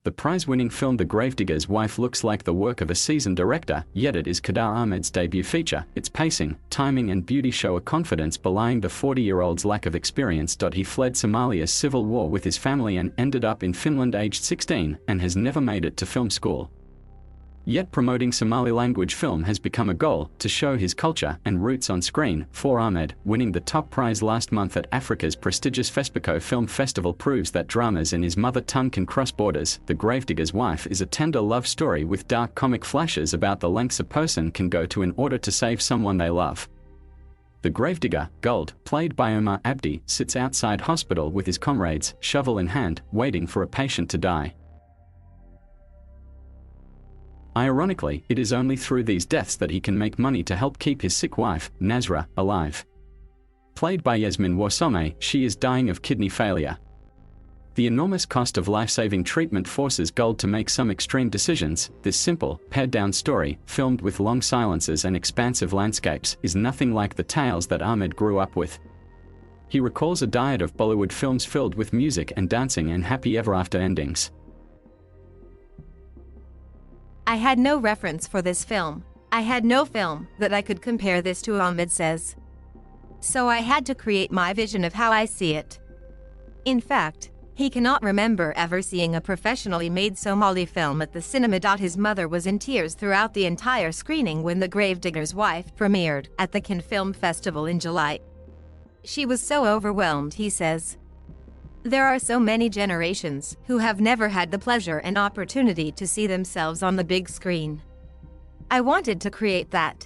The prize-winning film The Gravedigger's Wife looks like the work of a seasoned director, yet it is Khadar Ahmed's debut feature. Its pacing, timing and beauty show a confidence belying the 40-year-old's lack of experience.He fled Somalia's civil war with his family and ended up in Finland aged 16 and has never made it to film school. Yet promoting Somali-language film has become a goal to show his culture and roots on screen. For Ahmed, winning the top prize last month at Africa's prestigious FESPACO Film Festival proves that dramas in his mother tongue can cross borders. The Gravedigger's Wife is a tender love story with dark comic flashes about the lengths a person can go to in order to save someone they love. The gravedigger, Gold, played by Omar Abdi, sits outside hospital with his comrades, shovel in hand, waiting for a patient to die. Ironically, it is only through these deaths that he can make money to help keep his sick wife, Nazra, alive. Played by Yasmin Warsame, she is dying of kidney failure. The enormous cost of life-saving treatment forces Gold to make some extreme decisions. This simple, pared-down story, filmed with long silences and expansive landscapes, is nothing like the tales that Ahmed grew up with. He recalls a diet of Bollywood films filled with music and dancing and happy ever-after endings. I had no reference for this film. I had no film that I could compare this to, Ahmed says. So I had to create my vision of how I see it. In fact, he cannot remember ever seeing a professionally made Somali film at the cinema. His mother was in tears throughout the entire screening when The Gravedigger's Wife premiered at the Cannes Film Festival in July. She was so overwhelmed, he says. There are so many generations who have never had the pleasure and opportunity to see themselves on the big screen. I wanted to create that.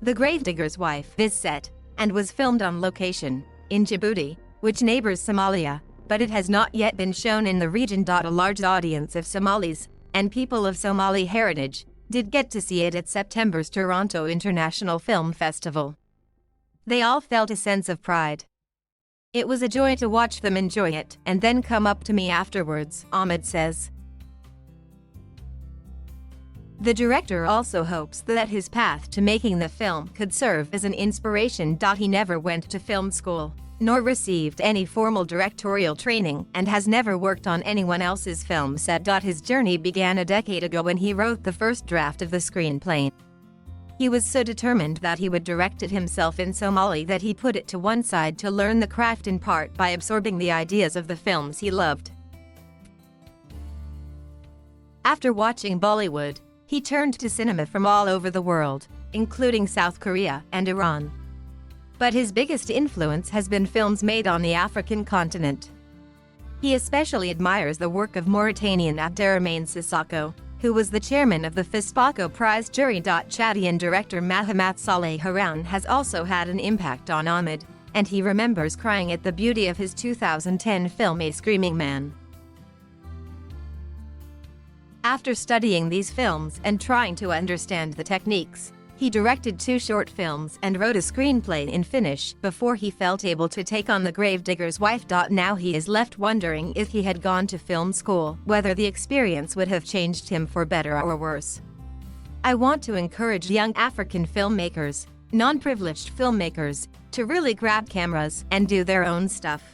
The Gravedigger's Wife is set and was filmed on location in Djibouti, which neighbors Somalia, but it has not yet been shown in the region. A large audience of Somalis and people of Somali heritage did get to see it at September's Toronto International Film Festival. They all felt a sense of pride. It was a joy to watch them enjoy it and then come up to me afterwards, Ahmed says. The director also hopes that his path to making the film could serve as an inspiration. He never went to film school, nor received any formal directorial training, and has never worked on anyone else's film set. His journey began a decade ago when he wrote the first draft of the screenplay. He was so determined that he would direct it himself in Somali that he put it to one side to learn the craft, in part by absorbing the ideas of the films he loved. After watching Bollywood, he turned to cinema from all over the world, including South Korea and Iran. But his biggest influence has been films made on the African continent. He especially admires the work of Mauritanian Abderrahmane Sissoko, who was the chairman of the FESPACO Prize jury. Chadian director Mahamat Saleh Haroun has also had an impact on Ahmed, and he remembers crying at the beauty of his 2010 film A Screaming Man. After studying these films and trying to understand the techniques, he directed 2 short films and wrote a screenplay in Finnish before he felt able to take on The Gravedigger's Wife. Now he is left wondering if he had gone to film school, whether the experience would have changed him for better or worse. I want to encourage young African filmmakers, non-privileged filmmakers, to really grab cameras and do their own stuff.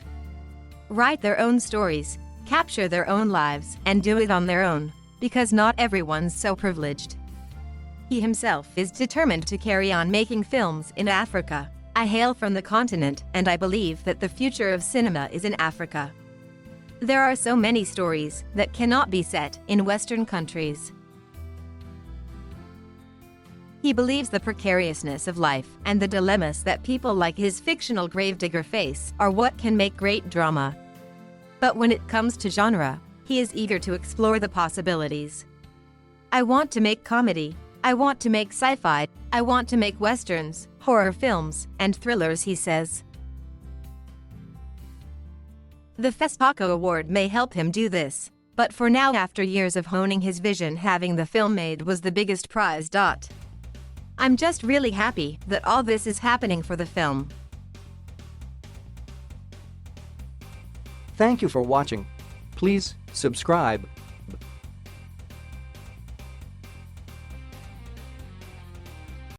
Write their own stories, capture their own lives, and do it on their own, because not everyone's so privileged. He himself is determined to carry on making films in Africa. I hail from the continent, and I believe that the future of cinema is in Africa. There are so many stories that cannot be set in Western countries. He believes the precariousness of life and the dilemmas that people like his fictional gravedigger face are what can make great drama. But when it comes to genre, he is eager to explore the possibilities. I want to make comedy. I want to make sci-fi, I want to make westerns, horror films, and thrillers, he says. The FESPACO Award may help him do this, but for now, after years of honing his vision, having the film made was the biggest prize. I'm just really happy that all this is happening for the film. Thank you for watching. Please subscribe.